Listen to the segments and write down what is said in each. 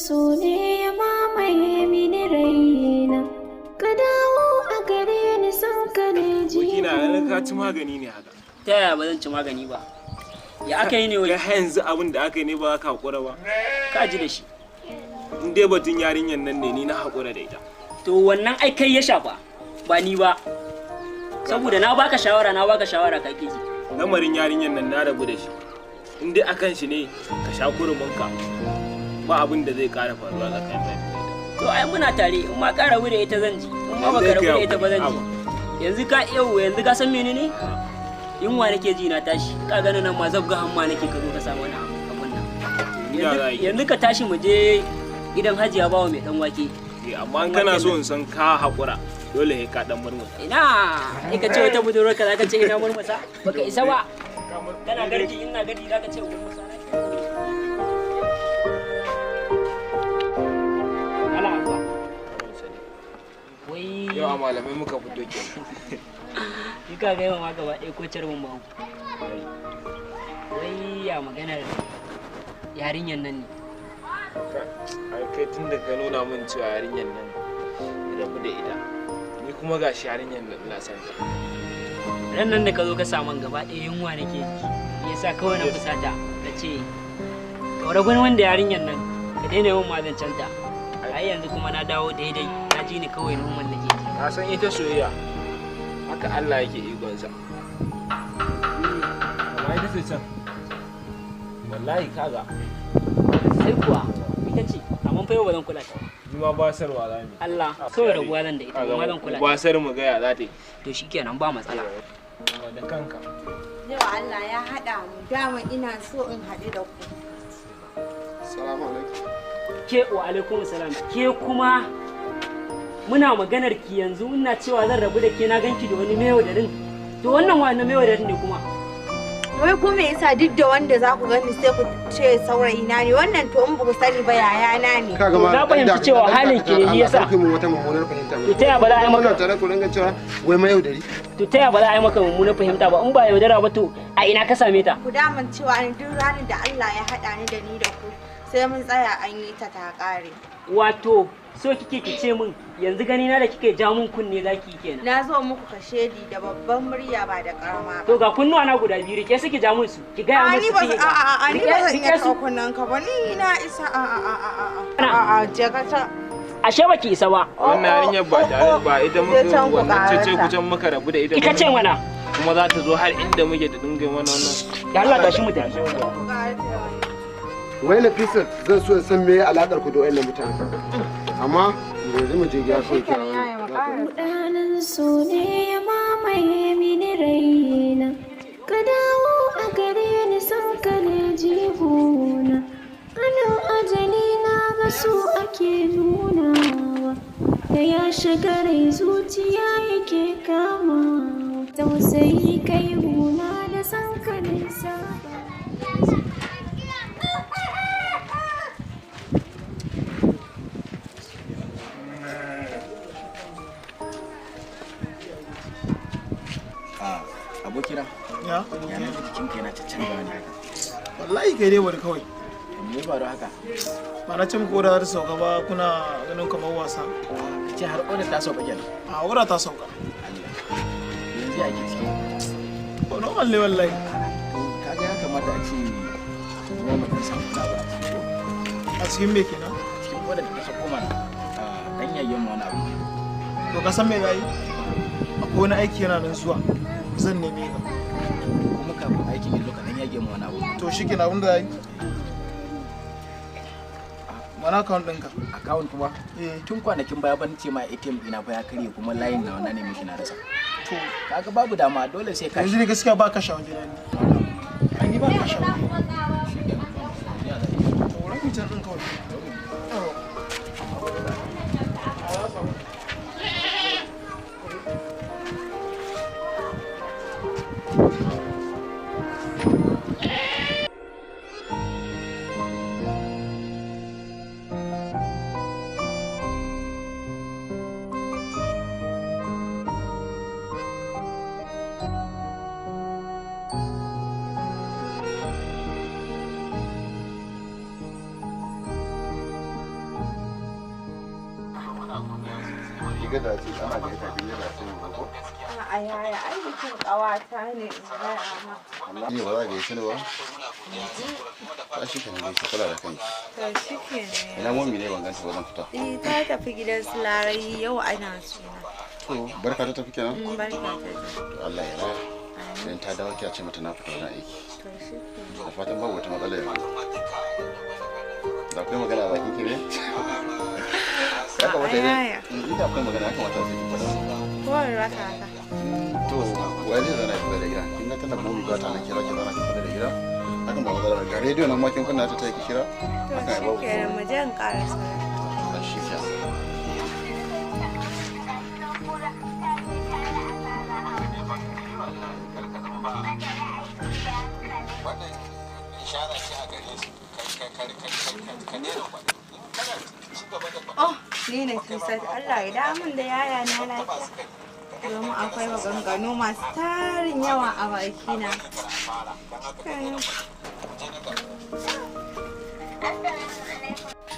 so ne ya mamaye mini raina, ka dawo a gare ni san ka ne ji. Wakina yanzu ka ci magani ne haka. Ta yaya ba zan ci magani ba? Ya aka yi ne wai? Kai yanzu abin da aka yi ne ba ka haƙura ba. Ka ji da shi. In dai batun yarinyar nan ne ni na haƙura da ita. To wannan ai kai ya shafa ba ni ba. Saboda na baka shawara ka ki ji. Lamarin yarinyar nan na rabu da shi. In dai akan shi ne ka sha kuruminka ba abin da zai ƙara faruwa tsakanin da ita. To ai muna tare in ma ka rabu da ita zan ji in ma baka rabu da ita ba zan ji. Yanzu ka san menene? Yunwa nake ji na tashi ka gani nan ma zabga hamma nake ka zo ka samu wani abun nan. Yanzu ka tashi mu je gidan Hajiya bawa mai dan wake. Amma in kana so in san ka haƙura dole sai ka dan murmusa. Ina ka ce wata budurwar ka zaka ce ina murmusa baka isa ba. Kana garji ina garji zaka ce murmusa. Ala abuwa. Wai yau a malamai muka fito kenan. Ka ga yawan ma gaba ɗaya ko carbin ba. Wai ya maganar yarinyar nan ne. Ai kai tun da ka nuna min cewa yarinyar nan rabu da ita. Ni kuma ga shi yarinyar nan ina son ta. Ran nan da ka zo ka samu gaba ɗaya yunwa nake ji. Yasa kawai na fusata na ce ka rabu wanda yarinyar nan ka daina yawan mazancanta. Ai yanzu kuma na dawo daidai na ji ni kawai noman nake ji. Ka san ita soyayya haka Allah yake igonsa. Amma ita ce can. Wallahi kaga. Sai kuwa ita ce amma fa yau ba zan kula ta. Ni ma basarwa za mu. Allah kawai rabuwa zan da ita amma zan kula ta. Basar mu ga ya za ta yi. To shikenan ba matsala. Da kanka. Yau Allah ya haɗa mu dama ina so in haɗu da ku. Assalamu alaikum. Ke wa alaikum salam. Ke kuma muna maganar ki yanzu ina cewa zan rabu da ke na ganki da wani mewa da rin. To wannan wani mewa da rin ne kuma. Wai kuma yasa duk da wanda za ku gani sai ku ce saurayi na ne wannan to in ba ku sani ba yaya na ne. Na fahimci cewa halin ki ne yasa. Mu wata mummunar fahimta. To taya ba za a yi maka tare ku ringa cewa wai mai yaudari. To taya ba za a yi maka mummunar fahimta ba in ba yaudara ba to a ina ka same ta? Ku daman cewa ni duk ranar da Allah ya haɗa ni da ni da ku sai mun tsaya an yi ta ƙare. Wato so kike ki ce min yanzu gani na da kike ja mun kunne zaki kenan. Na zo muku kashedi da babban murya ba da karama ba. To ga kunnuwa na guda biyu rike suke ja mun su. Ki ga musu ni ba ni ba zan iya kunnan ka ba ni na isa je ka ta. Ashe baki isa ba. Wannan yarinyar ba tare ba ita muke wannan cece kucan muka rabu da ita. Kika ce mana kuma za ta zo har inda muke da dinga mana wannan. Ya Allah tashi mu tafi. Wai Nafisa zan so in san me alakar ku da wayannan mutane. Amma yanzu mu je gida so ki. Rudanin so ne ya mamaye mini raina, ka dawo a gare ni san ka ne jihuna. Anan ajali na ga su ake nunawa, da ya shiga rai zuciya yake kamawa. Tausayi kai huna da san ka ne saba. Abokina ya yana da jikin kai na canza ne haka. wallahi kai dai bari kawai Me ba da haka? ba na ce muku wadda ta sauka ba kuna ganin kamar wasa. Ka ce har odar ta sauka kenan. A wadda ta sauka Yanzu ya ke ciki. ba normal ne wallahi. Kaga ya kamata a ce ruwa mutum samu labar a ciki. A cikin me kenan? Cikin wadda ta sauko mana dan yayyen wani abu. To ka san me za yi? Akwai wani aiki yana nan zuwa zan neme ka. Kuma kafin aikin yanzu ka dan yayyen wani abu. To shi kenan abin da za yi? Mana account ɗinka. Account kuma? Tun kwanakin baya ban ce ma ATM ɗina fa ya karye kuma layin na wannan ne mishi na rasa. To kaga babu dama dole sai ka. yanzu ne gaskiya ba ka shawo gida ne. An yi ba ka shawo. To wurin mutum ɗin kawai. shiga da ce ana ga ita biye da ce ko a yaya ai bikin ƙawata ne in gaya ma. Allah ne ba za ka yi shi ba ta shi kan ne kula da kai To shi ke ne. ina mu ne ban ganta ba zan fita Ta tafi gidan su Larai yau ana suna. to barka ta tafi kenan Barka ta ji. to Allah ya raya idan ta dawo ki a ce mata na fita wani aiki To shi ke ne. da fatan babu wata matsala yanzu da kai magana ba kike ne ya kamata idan akwai magana ya kamata sai ki fada Kowar raka ka. to wai zai zana kula da gida kin ga tana bumi ba ta nan kira ki zana ki kula da gida hakan ba matsala ga rediyo nan ma kin kunna ta ki kira To hakan shi ba ke ne mu je in ƙarasa. shi ke Oh, ni ne Fisat. Allah ya damun da yaya na lafiya. Domin akwai maganganu masu tarin yawa a bakina.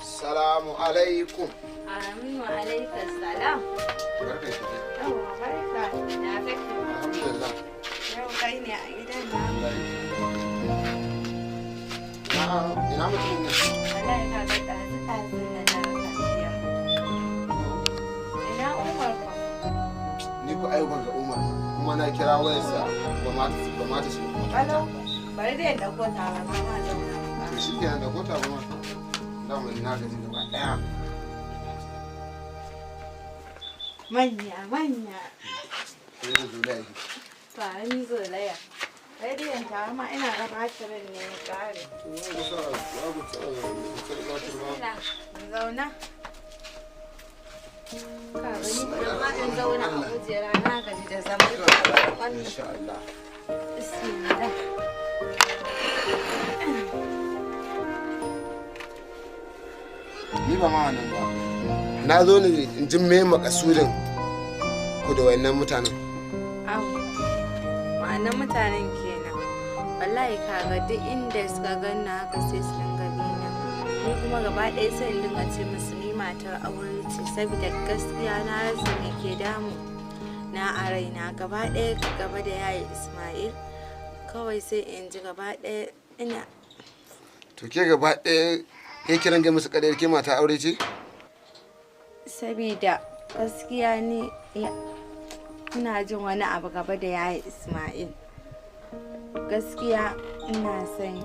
Salamu alaikum. Amin wa alaikar salam. Barka ki. Yawwa barka. Ya kake? Alhamdulillah. Yau kai ne a gidan na. Ina mutum ne? Wallahi ka ga ɗazu na kashiya. Ina Umar fa? Ni ko ai ban ga Umar kuma na kira wayarsa ba ma ta shi. Alo, bari da ya ɗauko ta ba ma zauna. To shi kenan da kota ba ma. Da mun na gaji gaba daya. Manya. Sai da Zulai. Fa'ani zolaya. Rediyon ta ma ina gabatarin ne ya ƙare. Zauna. Ka gani bari ma in zauna a kujera na gaji da zama. Wannan. Insha Allah. Bismillah. Ni ba ma nan ba. Na zo ne in ji me makasudin ku da wayannan mutanen. Au. Ma'anar mutanen kenan. Wallahi kaga duk inda suka ganna haka sai su dinga bina. Ni kuma gaba ɗaya sai in dinga ce musu ni matar aure ce saboda gaskiya na rasa me ke damu na a raina gaba ɗaya gaba da yayi Ismail kawai sai in ji gaba ɗaya ina. To ke gaba ɗaya ke kiran ga musu kadai ke mata aure ce? Sabida gaskiya ni ina jin wani abu gaba da yayi Ismail. Gaskiya ina son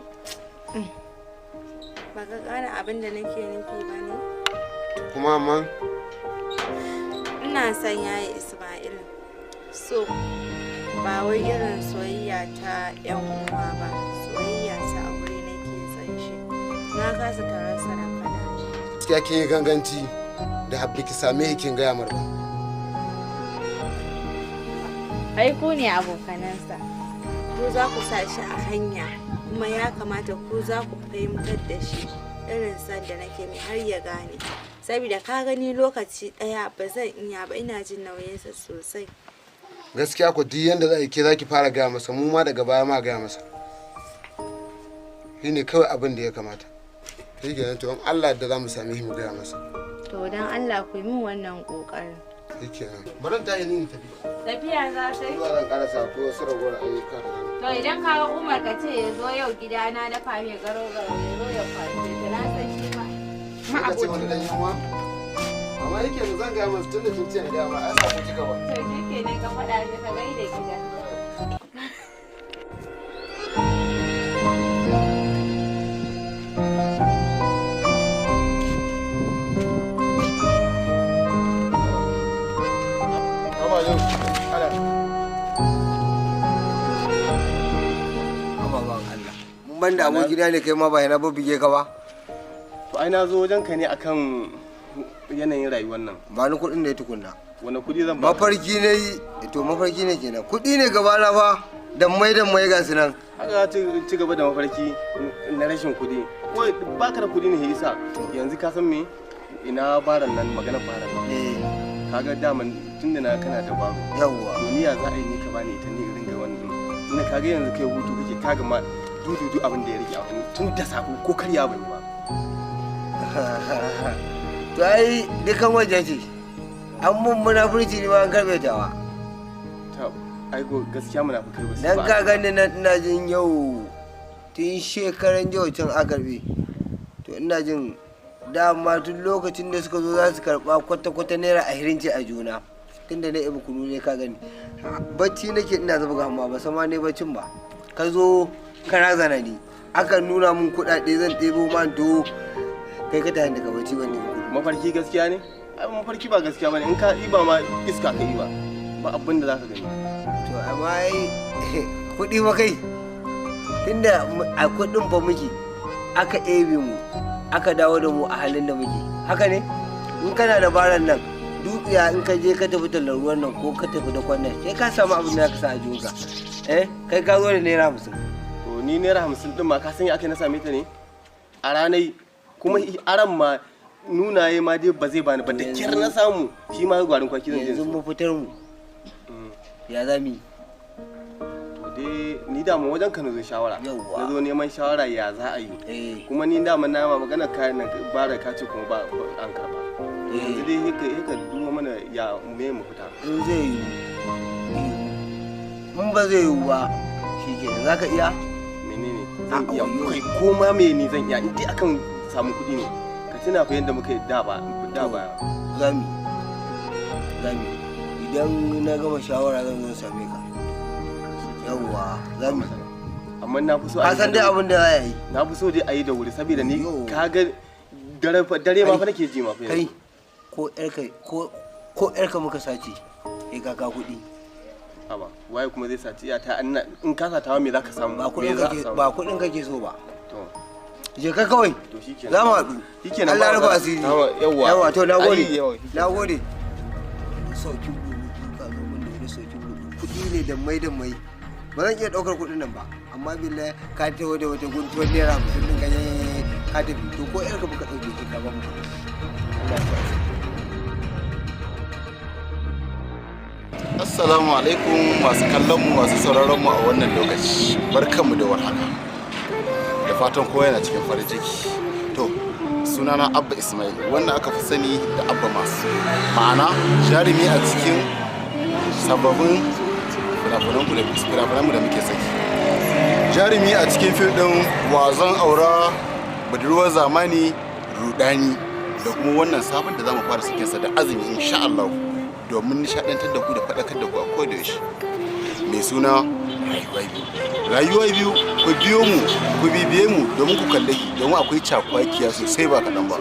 ba ka gane abin da nake nufi ba ne? Kuma amma Ina son yayi Ismail. So ba wai irin soyayya ta yan uwa ba, soyayya ta aure nake son shi. Na kasa tarasa na fada. gaskiya kin yi ganganci da habbi ki same kin gaya mar ba. Ai ku ne abokanansa. Ku za ku sa shi a hanya kuma ya kamata ku za ku fahimtar da shi irin san da nake mai har ya gane. Saboda ka gani lokaci ɗaya ba zan iya ba ina jin nauyinsa sosai. Gaskiya ku duk yanda za ke zaki fara gaya masa mu ma daga baya ma gaya masa. Shi ne kawai abin da ya kamata. Shi kenan to in Allah da za mu same shi mu gaya masa. To dan Allah ku yi min wannan ƙoƙarin. Shi kenan. Bari ta yi ni tafi. Tafiya za ta yi? Zuwa zan karasa ko wasu ragowar ayyuka da zan. To idan ka ga Umar ka ce ya zo yau gida na dafa mai garo-garo ya zo ya kwace ta na san shi ba. Ka ce wani dan yunwa? Amma yake da zan gaya masa tunda kin ce ni gaya ma ai sa ku kika ba. To shi ke ne ka faɗa shi ka gaida gida. Baba yau. Ala. Ababan Allah. Mun banda aboki da ne kai ma ba yana babbige ka ba. To ai na zo wajen ka ne akan yanayin rayuwar nan. Ba ni kuɗin da ya tukunna. Wani kuɗi zan ba? Mafarki ne yi, to mafarki ne kenan. Kuɗi ne gaba na fa, dan mai ga su nan. Haka ci gaba da mafarki na rashin kuɗi. Wai baka da kuɗi ne yasa yanzu ka san me ina baran nan magana baran nan. Kaga daman tunda na kana da baro. Yawwa. Duniya za a yi ni ka bani ita ni irin ga wannan. Ina kaga yanzu kai hutu kake kaga ma dudu abin da ya rike a wani tun da sako ko karya bai ba. To ai dukan waje ce. an mun munafurci ne ma an karbe tawa. Aiko gaskiya munafukai ba su Dan ka gani nan ina jin yau tun shekaran yau can a karbe. To ina jin dama tun lokacin da suka zo za su karba kwata-kwata naira 20 ce a juna. Tunda na ibi kunu ne ka gani. Bacci nake ina zuba amma ba sama ne baccin ba. Ka zo kana zana ni. Aka nuna mun kuɗaɗe zan ɗebo man to kai ka tafi daga bacci wanda mafarki gaskiya ne? Ai mafarki ba gaskiya bane in ka iba ma iska ka iba ba abin da zaka gani. To amma ai kuɗi ba kai tunda a kuɗin fa muke aka ebe mu aka dawo da mu a halin da muke haka ne in kana da baran nan dukiya in ka je ka tafi tallar ruwan nan ko ka tafi da kwannan sai ka samu abin da ka sa a jikinka kai ka zo da naira 50 to ni naira 50 din ma ka san ya aka na same ta ne a ranai kuma aran ma nunaye ma dai ba zai bani ba da kyar na samu shi ma gwarin kwaki zan je yanzu mu fitar mu ya zami to dai ni da mu wajen ka na zo shawara na zo neman shawara ya za a yi kuma ni da mun na magana kayan nan ba da ka ce kuma ba an karba yanzu dai haka duba mana ya me mu fita in zai yi mun ba zai yi ba shi ke za ka iya menene zan iya kai ko ma me ni zan iya in dai akan samu kuɗi ne ka tuna fa yadda muka yi da ba zami idan na gama shawara zan zo same ka yawwa zami amma na fi so a san dai abin da za yi na fi so dai a yi da wuri saboda ni ka ga dare ma fa nake ji ma fa kai ko yarka muka sace sai ka ka kuɗi aba waye kuma zai sace ya ta in ka satawa me zaka samu ba kuɗin kake so ba to je ka kawai to shikenan za mu haɗu shikenan Allah rufa asiri yawa to nagode sauki ka zo mun da wani sauki kuɗi ne da mai ba zan iya ɗaukar kuɗin nan ba amma billahi ka tawo da wata guntuwar naira 50 ɗin ka ka tafi to ko yarka baka ɗauke ka ba mu Assalamu alaikum masu kallon mu masu sauraron mu a wannan lokaci barkanmu da warhaka da fatan kowa yana cikin farin ciki to sunana Abba Ismail wannan aka fi sani da Abba Masu ma'ana jarumi a cikin sababbin fina-finanmu da muke saki jarumi a cikin fim ɗin wazon aura budurwar zamani rudani da kuma wannan sabon da zamu fara sakinsa da azumi insha Allah domin nishadantar da ku da faɗakar da ku a kodayaushe mai suna rayuwa biyu ku biyo mu ku bibiye mu domin ku kalle ki domin akwai cakwakiya sosai ba kaɗan ba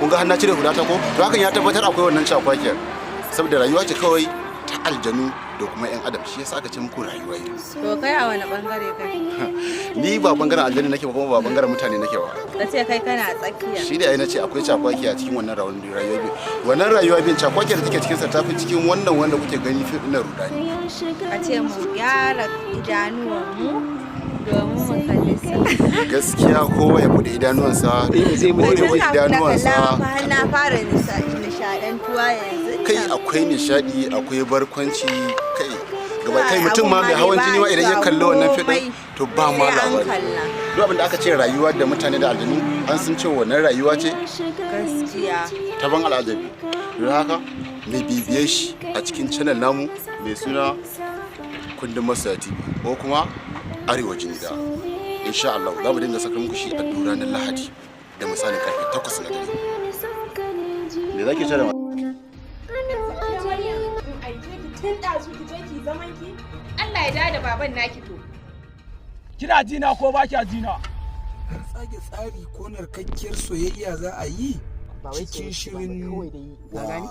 kun ga hannu cire hudata ko to hakan ya tabbatar akwai wannan cakwakiyar saboda rayuwa ce kawai ta aljanu da kuma yan adam shi yasa aka ce muku rayuwa biyu to kai a wani bangare kai ni ba bangaren aljanu nake ba kuma ba bangaren mutane nake ba ka ce kai kana tsakiya shi da ai nace akwai cakwaki a cikin wannan rayuwa biyu wannan rayuwa biyu cakwaki da take cikin sa tafi cikin wannan wanda kuke gani fi na rudani a ce mu gyara idanuwan mu domin mu kalli sa gaskiya kowa ya bude idanuwansa na fara nishadantuwa yanzu kai akwai nishadi akwai barkwanci kai gaba kai mutum ma mai hawan jini ma idan ya kalli wannan fidin to ba ma labari duk abin da aka ce rayuwa da mutane da aljanu an sun ce wannan rayuwa ce gaskiya ta ban al'ajabi don haka mai bibiye shi a cikin channel namu mai suna kundin masoya TV ko kuma arewa jinida insha Allah za mu dinga saka muku shi a duk ranar Lahadi da misalin karfe 8 na dare me zaki ce da tun ɗazu ki je ki zaman ki Allah ya dawo da baban naki to kina jina ko ba kya jina tsage tsari ko narkakkiyar soyayya za a yi cikin shirin wazan